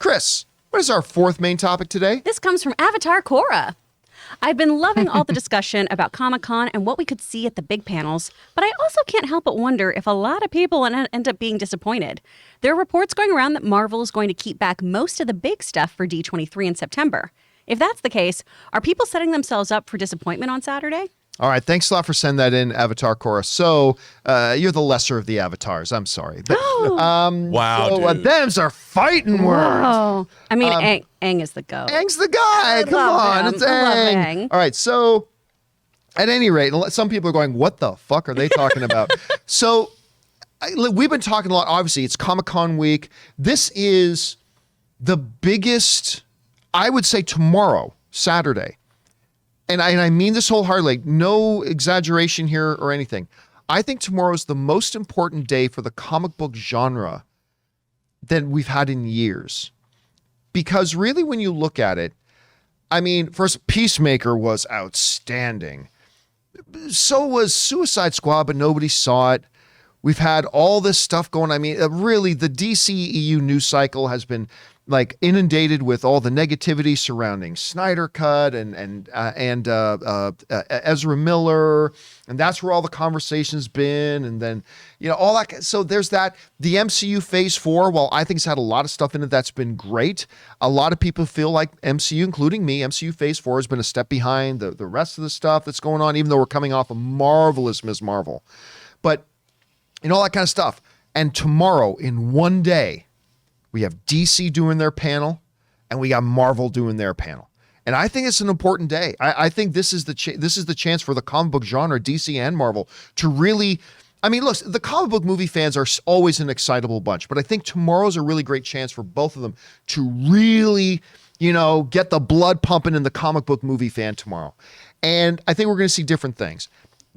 Chris, what is our fourth main topic today? This comes from Avatar Korra. I've been loving all the discussion about Comic-Con and what we could see at the big panels, but I also can't help but wonder if a lot of people end up being disappointed. There are reports going around that Marvel is going to keep back most of the big stuff for D23 in September. If that's the case, are people setting themselves up for disappointment on Saturday? All right, thanks a lot for sending that in, Avatar Korra. So, you're the lesser of the avatars. I'm sorry. Wow, so, dude. Them's are fighting words. Oh, I mean, Aang is the GOAT. Aang's the guy. Come on, him. it's I love Aang. Aang. All right, so at any rate, some people are going, what the fuck are they talking about? So we've been talking a lot. Obviously, it's Comic-Con week. This is the biggest, I would say tomorrow, Saturday. And I mean this wholeheartedly, no exaggeration here or anything. I think tomorrow is the most important day for the comic book genre that we've had in years. Because really, when you look at it, I mean, first, Peacemaker was outstanding. So was Suicide Squad, but nobody saw it. We've had all this stuff going. I mean, really, the DCEU news cycle has been like inundated with all the negativity surrounding Snyder Cut and Ezra Miller, and that's where all the conversation's been. And then, all that. So there's that. The MCU Phase 4, while I think it's had a lot of stuff in it that's been great, a lot of people feel like MCU, including me, MCU Phase 4 has been a step behind the rest of the stuff that's going on, even though we're coming off a marvelous Ms. Marvel. But, all that kind of stuff. And tomorrow, in one day, we have DC doing their panel, and we got Marvel doing their panel. And I think it's an important day. I think this is the chance for the comic book genre, DC and Marvel, to really. I mean, look, the comic book movie fans are always an excitable bunch, but I think tomorrow's a really great chance for both of them to really, get the blood pumping in the comic book movie fan tomorrow. And I think we're going to see different things.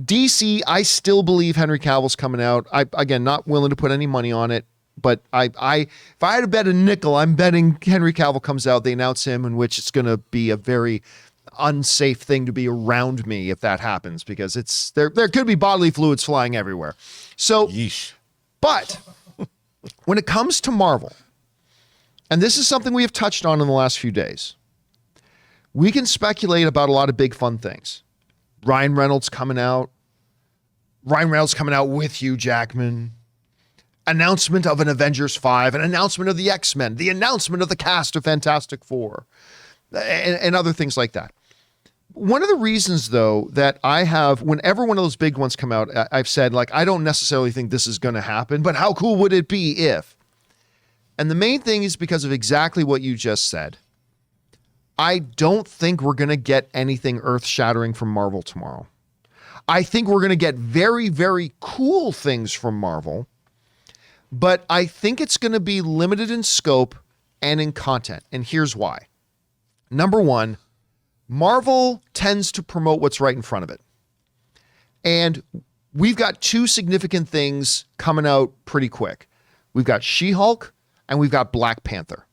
DC, I still believe Henry Cavill's coming out. Again, not willing to put any money on it. But if I had to bet a nickel, I'm betting Henry Cavill comes out. They announce him, in which it's going to be a very unsafe thing to be around me if that happens, because there could be bodily fluids flying everywhere. So, yeesh. But when it comes to Marvel, and this is something we have touched on in the last few days, we can speculate about a lot of big fun things. Ryan Reynolds coming out with Hugh Jackman. Announcement of an Avengers 5, an announcement of the X-Men, the announcement of the cast of Fantastic Four, and other things like that. One of the reasons, though, that I have, whenever one of those big ones come out, I've said, I don't necessarily think this is going to happen, but how cool would it be if? And the main thing is because of exactly what you just said. I don't think we're going to get anything earth-shattering from Marvel tomorrow. I think we're going to get very, very cool things from Marvel, but I think it's going to be limited in scope and in content. And here's why. Number one, Marvel tends to promote what's right in front of it. And we've got two significant things coming out pretty quick. We've got She-Hulk and we've got Black Panther.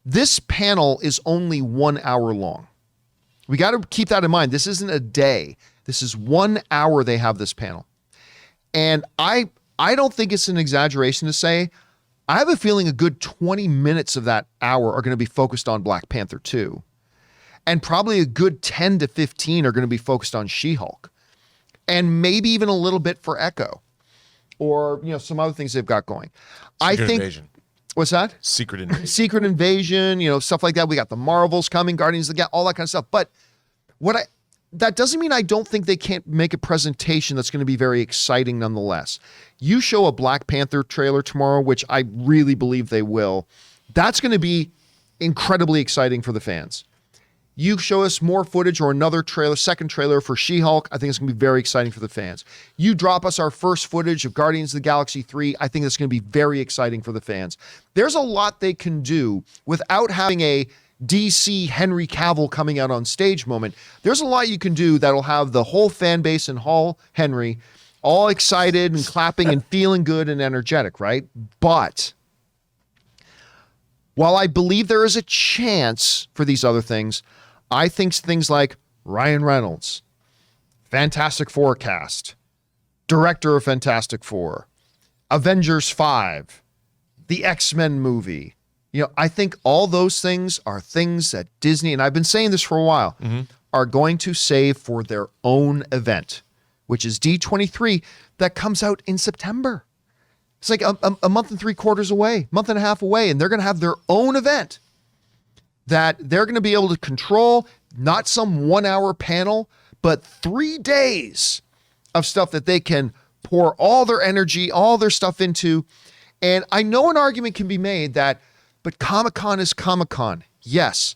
This panel is only 1 hour long. We got to keep that in mind. This isn't a day. This is 1 hour they have this panel. And I don't think it's an exaggeration to say, I have a feeling a good 20 minutes of that hour are going to be focused on Black Panther 2. And probably a good 10 to 15 are going to be focused on She-Hulk. And maybe even a little bit for Echo. Or, some other things they've got going. Secret Invasion. What's that? Secret Invasion. Secret Invasion, stuff like that. We got the Marvels coming, Guardians of the Galaxy, all that kind of stuff. But that doesn't mean I don't think they can't make a presentation that's going to be very exciting nonetheless. You show a Black Panther trailer tomorrow, which I really believe they will. That's going to be incredibly exciting for the fans. You show us more footage or another trailer, second trailer for She-Hulk, I think it's going to be very exciting for the fans. You drop us our first footage of Guardians of the Galaxy 3, I think it's going to be very exciting for the fans. There's a lot they can do without having a DC Henry Cavill coming out on stage moment. There's a lot you can do that'll have the whole fan base and Hall Henry all excited and clapping and feeling good and energetic, right? But while I believe there is a chance for these other things, I think things like Ryan Reynolds, Fantastic Four cast, director of Fantastic Four, Avengers 5, the X-Men movie, I think all those things are things that Disney, and I've been saying this for a while, are going to save for their own event, which is D23 that comes out in September. It's like a month and 3/4 away, month and a half away, and they're going to have their own event that they're going to be able to control, not some 1-hour panel, but 3 days of stuff that they can pour all their energy, all their stuff into. And I know an argument can be made that, but Comic-Con is Comic-Con. Yes,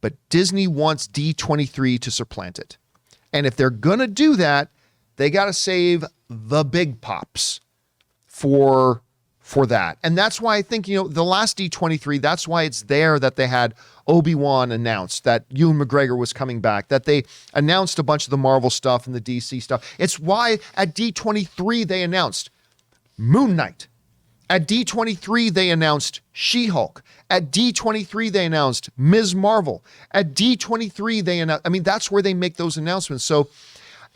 but Disney wants D23 to supplant it. And if they're going to do that, they got to save the big pops for that. And that's why I think, the last D23, that's why it's there that they had Obi-Wan announced, that Ewan McGregor was coming back, that they announced a bunch of the Marvel stuff and the DC stuff. It's why at D23 they announced Moon Knight. At D23 they announced She-Hulk. At D23 they announced Ms. Marvel. At D23 they announced, that's where they make those announcements. So,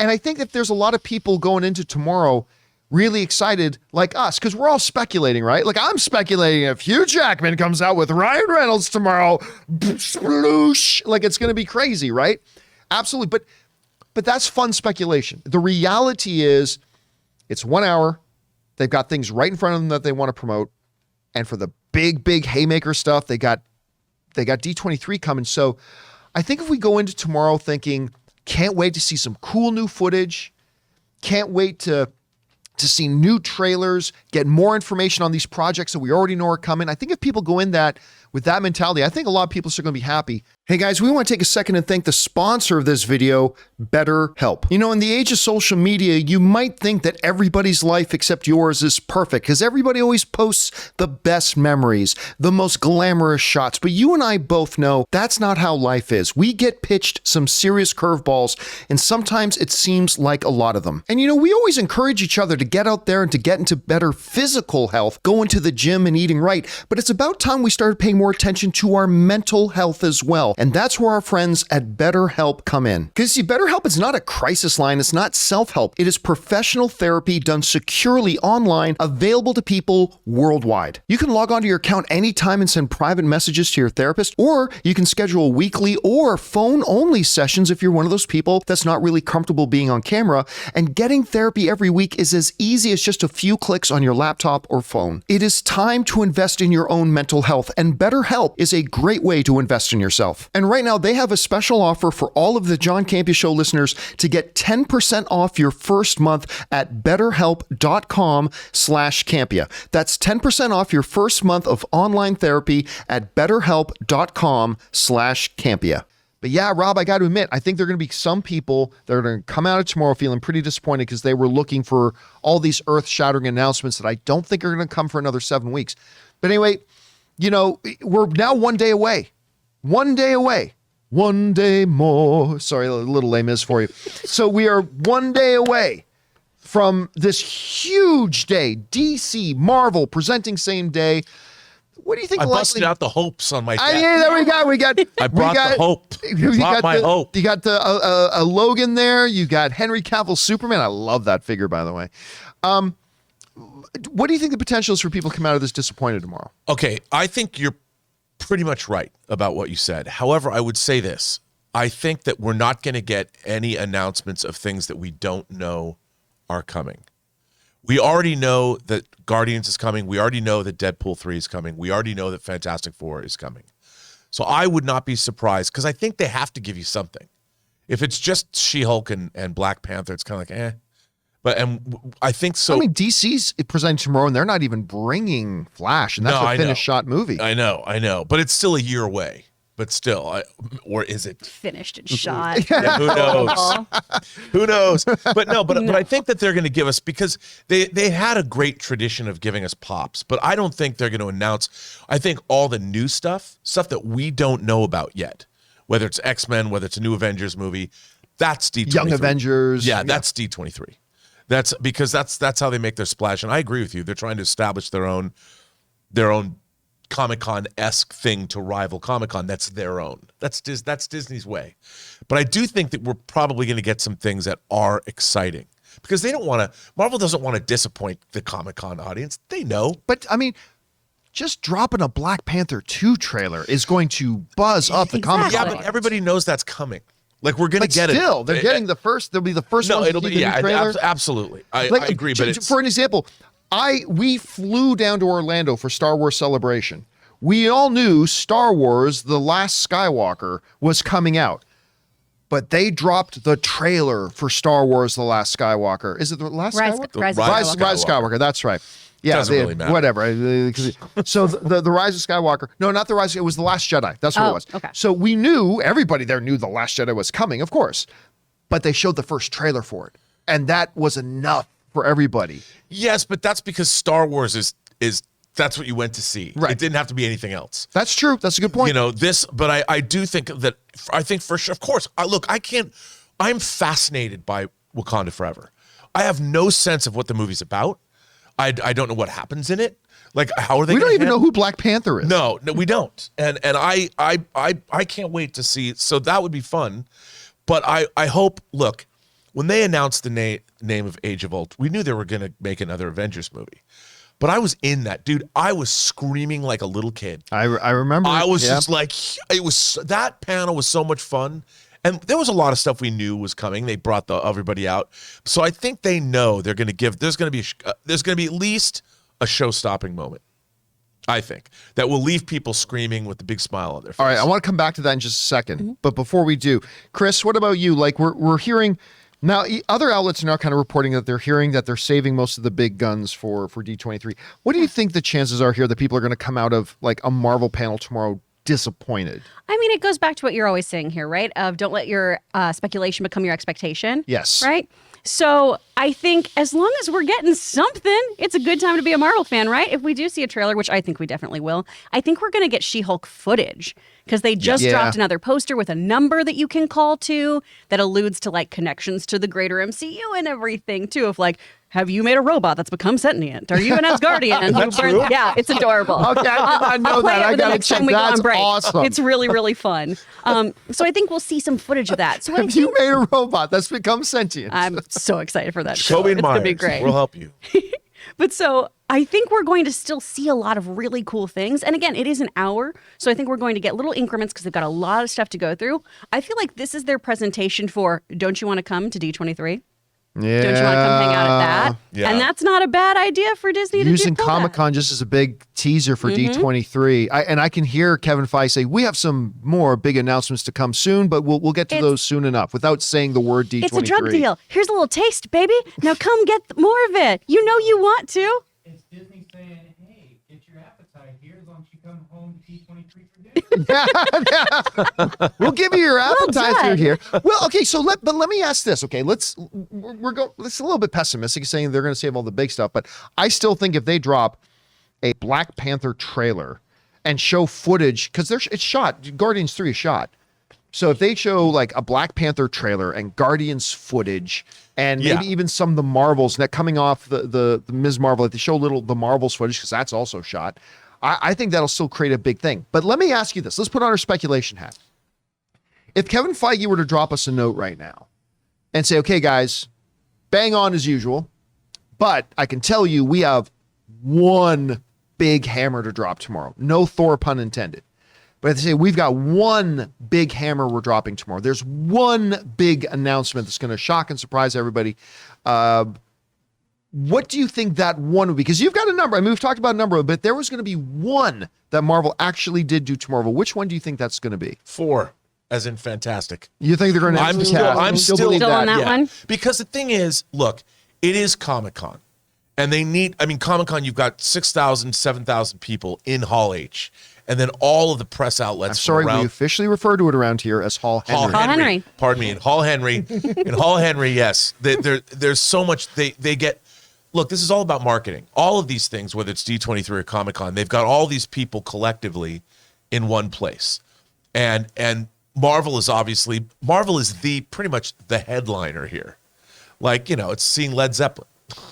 and I think that there's a lot of people going into tomorrow really excited like us, because we're all speculating, right? Like I'm speculating if Hugh Jackman comes out with Ryan Reynolds tomorrow, sploosh, like it's going to be crazy, right? Absolutely. But that's fun speculation. The reality is it's 1 hour. They've got things right in front of them that they want to promote. And for the big haymaker stuff, they got D23 coming. So I think if we go into tomorrow thinking, can't wait to see some cool new footage, can't wait to see new trailers, get more information on these projects that we already know are coming. I think if people go in with that mentality, I think a lot of people are going to be happy. Hey guys, we want to take a second and thank the sponsor of this video, BetterHelp. In the age of social media, you might think that everybody's life except yours is perfect because everybody always posts the best memories, the most glamorous shots. But you and I both know that's not how life is. We get pitched some serious curveballs, and sometimes it seems like a lot of them. And we always encourage each other to get out there and to get into better physical health, going to the gym and eating right. But it's about time we started paying more attention to our mental health as well. And that's where our friends at BetterHelp come in. Because see, BetterHelp is not a crisis line. It's not self-help. It is professional therapy done securely online, available to people worldwide. You can log onto your account anytime and send private messages to your therapist, or you can schedule weekly or phone-only sessions if you're one of those people that's not really comfortable being on camera. And getting therapy every week is as easy as just a few clicks on your laptop or phone. It is time to invest in your own mental health, and BetterHelp is a great way to invest in yourself. And right now, they have a special offer for all of the John Campea Show listeners to get 10% off your first month at betterhelp.com/Campea. That's 10% off your first month of online therapy at betterhelp.com/Campea. But yeah, Rob, I got to admit, I think there are going to be some people that are going to come out of tomorrow feeling pretty disappointed because they were looking for all these earth-shattering announcements that I don't think are going to come for another 7 weeks. But anyway, we're now 1 day away. 1 day away. 1 day more. Sorry, a little Les Mis for you. So we are 1 day away from this huge day. DC, Marvel presenting same day. What do you think? I busted out the hopes on my desk. There we go. I brought the hope. Hope. You got a Logan there. You got Henry Cavill Superman. I love that figure, by the way. What do you think the potential is for people to come out of this disappointed tomorrow? Okay, I think you're pretty much right about what you said. However, I would say this. I think that we're not going to get any announcements of things that we don't know are coming. We already know that Guardians is coming. We already know that Deadpool 3 is coming. We already know that Fantastic Four is coming. So I would not be surprised because I think they have to give you something. If it's just She-Hulk and Black Panther, it's kind of like, eh. But I think so. DC's presenting tomorrow, and they're not even bringing Flash, and that's a finished shot movie. I know. But it's still a year away. But still, or is it finished and shot? Yeah, who knows? Who knows? But no. But I think that they're going to give us, because they had a great tradition of giving us pops. But I don't think they're going to announce. I think all the new stuff that we don't know about yet, whether it's X-Men, whether it's a new Avengers movie, that's D23. Young Avengers. Yeah, that's D23. That's because that's how they make their splash. And I agree with you. They're trying to establish their own Comic-Con-esque thing to rival Comic-Con. That's their own. That's Disney's way. But I do think that we're probably going to get some things that are exciting, because Marvel doesn't want to disappoint the Comic-Con audience. They know. But I mean, just dropping a Black Panther 2 trailer is going to buzz up the Comic-Con. Yeah, but everybody knows that's coming. Like, we're going to get still, it. they're getting the first. They'll be the first one to see the new trailer. Absolutely. I agree. But for an example, we flew down to Orlando for Star Wars Celebration. We all knew Star Wars: The Last Skywalker was coming out, but they dropped the trailer for Star Wars: The Last Skywalker. Is it the Last Skywalker? Rise Rise of Skywalker. That's right. Yeah, Doesn't really matter. Whatever. So the Rise of Skywalker. No, not the Rise. It was The Last Jedi. That's what it was. Okay. So we knew, everybody there knew The Last Jedi was coming, of course. But they showed the first trailer for it. And that was enough for everybody. yes, but that's because Star Wars is that's what you went to see. Right. It didn't have to be anything else. That's true. That's a good point. You know, but I do think that, I think for sure, of course, I'm fascinated by Wakanda Forever. I have no sense of what the movie's about. I don't know what happens in it. Like, how are they? We don't even know who Black Panther is. No, we don't. And I can't wait to see. So that would be fun. But I hope. Look, when they announced the name of Age of Ultron, we knew they were going to make another Avengers movie. But I was in that, dude. I was screaming like a little kid. I remember. I was just like, that panel was so much fun. And there was a lot of stuff we knew was coming. They brought everybody out. So I think they know they're going to give, there's going to be at least a show-stopping moment, I think, that will leave people screaming with a big smile on their face. All right, I want to come back to that in just a second. But before we do, Chris, what about you? Like, we're hearing now, other outlets are now kind of reporting that they're hearing that they're saving most of the big guns for D23. What do you think the chances are here that people are going to come out of like a Marvel panel tomorrow disappointed? I mean, it goes back to what you're always saying here, right? Of don't let your speculation become your expectation. Yes. Right? So I think as long as we're getting something, it's a good time to be a Marvel fan, right? If we do see a trailer, which I think we definitely will, I think we're going to get She-Hulk footage because they just dropped another poster with a number that you can call to that alludes to like connections to the greater MCU and everything too, of like, have you made a robot that's become sentient? Are you an Asgardian? Yeah, it's adorable. Okay, I did not know that. I got to check. That's awesome. It's really, really fun. So I think we'll see some footage of that. So Have you made a robot that's become sentient? I'm so excited for that show. Toby It's Myers, going to be great. we'll help you. But so I think we're going to still see a lot of really cool things. And again, it is an hour. So I think we're going to get little increments because they've got a lot of stuff to go through. I feel like this is their presentation for, don't you want to come to D23? Yeah. Don't you want to come hang out at that? Yeah. And that's not a bad idea for Disney to Using do that. Comic-Con just as a big teaser for D23. I can hear Kevin Feige say, we have some more big announcements to come soon, but we'll get to those soon enough without saying the word D23. It's a drug deal. Here's a little taste, baby. Now come get more of it. You know you want to. It's Disney saying, hey, get your appetite here as long as you come home to T23 for dinner. We'll give you your appetizer done. here. Well, okay, so let me ask this. Okay, let's a little bit pessimistic saying they're going to save all the big stuff, but I still think if they drop a Black Panther trailer and show footage, because it's shot, Guardians 3 is shot. So if they show like a Black Panther trailer and Guardians footage and maybe even some of the Marvels that coming off the Ms. Marvel, if they show the Marvels footage, because that's also shot, I think that'll still create a big thing. But let me ask you this. Let's put on our speculation hat. If Kevin Feige were to drop us a note right now and say, okay, guys, bang on as usual, but I can tell you we have one big hammer to drop tomorrow. No Thor pun intended. But if they say we've got one big hammer we're dropping tomorrow, there's one big announcement that's going to shock and surprise everybody. What do you think that one would be? Because you've got a number. I mean, we've talked about a number, but there was going to be one that Marvel actually did do tomorrow. Which one do you think that's going to be? 4, as in fantastic. You think they're going to? I'm still believe Still on that one? Because the thing is, look, it is Comic-Con. And they need, I mean, Comic-Con, you've got 6,000, 7,000 people in Hall H. And then all of the press outlets. I'm sorry, we officially refer to it around here as Hall Henry. Hall Henry. Pardon me, in Hall Henry. In Hall Henry, yes. There's so much, they get, look, this is all about marketing. All of these things, whether it's D23 or Comic-Con, they've got all these people collectively in one place. And Marvel is pretty much the headliner here. Like, it's seeing Led Zeppelin.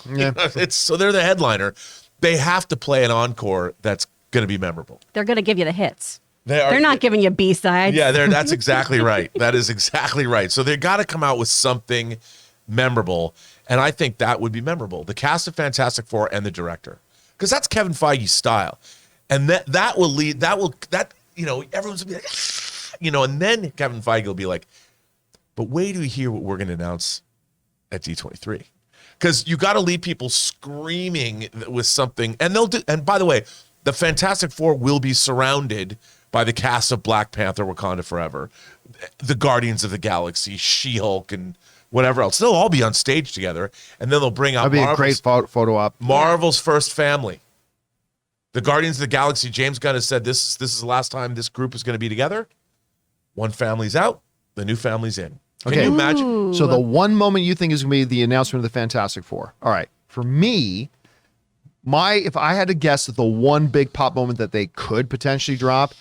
Yeah. So they're the headliner. They have to play an encore that's going to be memorable. They're going to give you the hits. They're not giving you B-sides. Yeah, that's exactly right. That is exactly right. So they got to come out with something memorable, and I think that would be memorable. The cast of Fantastic Four and the director, because that's Kevin Feige's style. And that will lead, everyone's gonna be like, and then Kevin Feige will be like, but wait till you hear what we're going to announce at D23. Because you got to leave people screaming with something. And they'll do, and by the way, the Fantastic Four will be surrounded by the cast of Black Panther, Wakanda Forever, the Guardians of the Galaxy, She-Hulk, and whatever else. They'll all be on stage together, and then they'll bring out That'd be a great photo op. Marvel's first family. The Guardians of the Galaxy, James Gunn has said this is the last time this group is going to be together. One family's out, the new family's in. Can you imagine? So the one moment you think is going to be the announcement of the Fantastic Four. All right. For me, if I had to guess that the one big pop moment that they could potentially drop,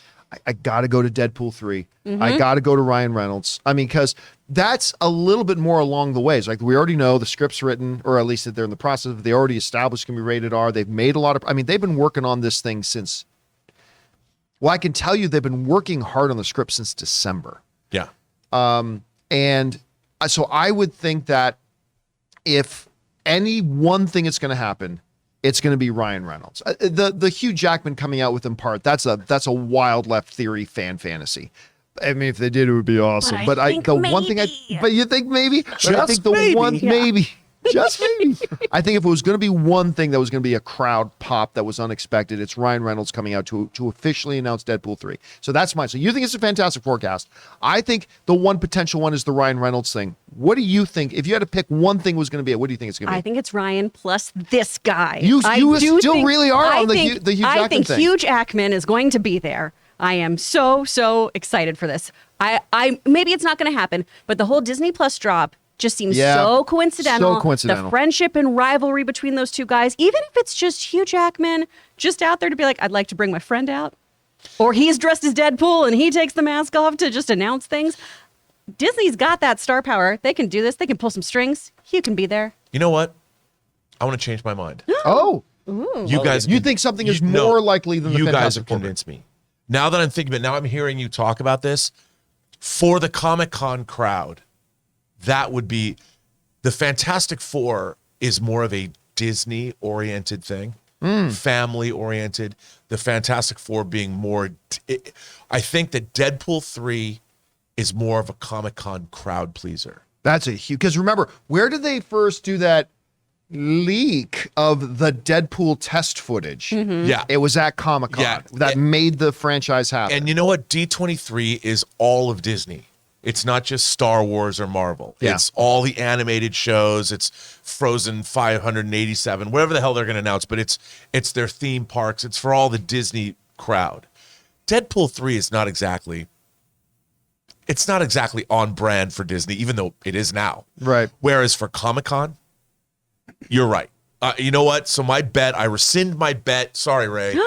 I got to go to Deadpool 3. I got to go to Ryan Reynolds. I mean, because that's a little bit more along the ways. Like, we already know the script's written, or at least that they're in the process of, they already established can be rated R. They've made a lot of, they've been working on this thing since, well, I can tell you they've been working hard on the script since December. Yeah. And so I would think that if any one thing is going to happen, it's going to be Ryan Reynolds. The Hugh Jackman coming out with him part, that's a wild left theory fan fantasy. I mean, if they did, it would be awesome. But you think maybe? But I think the one maybe. Just maybe. I think if it was going to be one thing that was going to be a crowd pop that was unexpected, it's Ryan Reynolds coming out to officially announce Deadpool 3. So that's mine. So you think it's a fantastic forecast. I think the one potential one is the Ryan Reynolds thing. What do you think? If you had to pick one thing was going to be it, what do you think it's going to be? I think it's Ryan plus this guy. You still really are on the Hugh Jackman I think thing. Hugh Jackman is going to be there. I am so excited for this. I maybe it's not going to happen, but the whole Disney Plus drop just seems so coincidental. The friendship and rivalry between those two guys, even if it's just Hugh Jackman just out there to be like, I'd like to bring my friend out, or he's dressed as Deadpool and he takes the mask off to just announce things. Disney's got that star power. They can do this. They can pull some strings. Hugh can be there. You know what? I want to change my mind. You think something is more likely than the you Fantastic guys have Four? convinced me. Now that I'm thinking about it, now I'm hearing you talk about this, for the Comic-Con crowd, that would be, the Fantastic Four is more of a Disney-oriented thing, family-oriented. The Fantastic Four being more, I think that Deadpool 3 is more of a Comic-Con crowd pleaser. That's a huge, because remember, where did they first do that leak of the Deadpool test footage? Yeah. It was at Comic-Con that made the franchise happen. And you know what? D23 is all of Disney. It's not just Star Wars or Marvel. Yeah. It's all the animated shows. It's Frozen 587, whatever the hell they're going to announce, but it's their theme parks. It's for all the Disney crowd. Deadpool 3 is not exactly on brand for Disney, even though it is now. Right. Whereas for Comic-Con, you're right. You know what? So I rescind my bet. Sorry, Ray.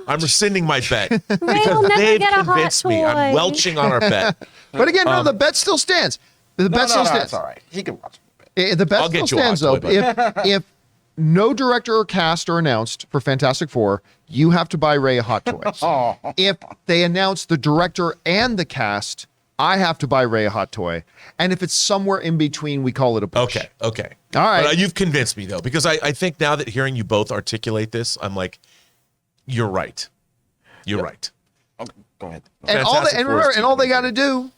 I'm rescinding my bet because they've convinced me. I'm welching on our bet. But again, no, the bet still stands. The bet still stands. That's all right. He can watch The bet I'll still get you a hot stands, though. toy, If no director or cast are announced for Fantastic Four, you have to buy Ray a hot toy. If they announce the director and the cast, I have to buy Ray a hot toy. And if it's somewhere in between, we call it a push. Okay. All right. But you've convinced me, though, because I think now that hearing you both articulate this, I'm like, you're right. You're right. Okay, go ahead. And all they got to do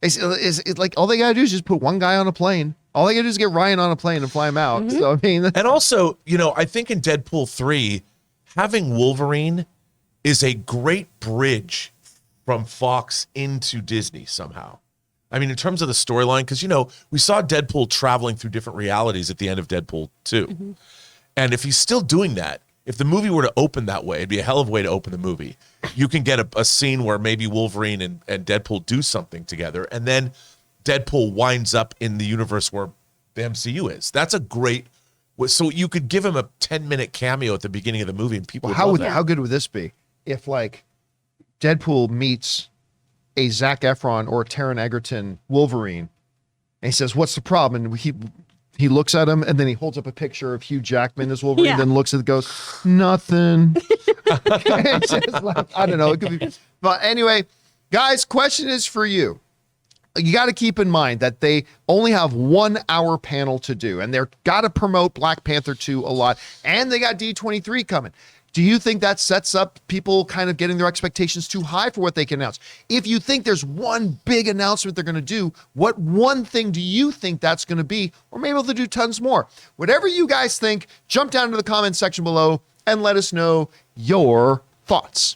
is like, all they got to do is just put one guy on a plane. All they got to do is get Ryan on a plane and fly him out. So, I mean, And also, I think in Deadpool 3, having Wolverine is a great bridge from Fox into Disney somehow. I mean, in terms of the storyline, because, we saw Deadpool traveling through different realities at the end of Deadpool 2. And if he's still doing that, if the movie were to open that way, it'd be a hell of a way to open the movie. You can get a scene where maybe Wolverine and Deadpool do something together, and then Deadpool winds up in the universe where the MCU is. That's a great, so you could give him a 10-minute cameo at the beginning of the movie, and people how good would this be if, like, Deadpool meets a Zac Efron or Taron Egerton Wolverine, and he says, "What's the problem?" And he looks at him, and then he holds up a picture of Hugh Jackman as Wolverine, Yeah. then looks at it, goes, "Nothing." It's just like, I don't know. It could be. But anyway, guys, question is for you. You got to keep in mind that they only have 1 hour panel to do, and they're got to promote Black Panther 2 a lot, and they got D23 coming. Do you think that sets up people kind of getting their expectations too high for what they can announce? If you think there's one big announcement they're going to do, what one thing do you think that's going to be? Or maybe they'll do tons more. Whatever you guys think, jump down to the comments section below and let us know your thoughts.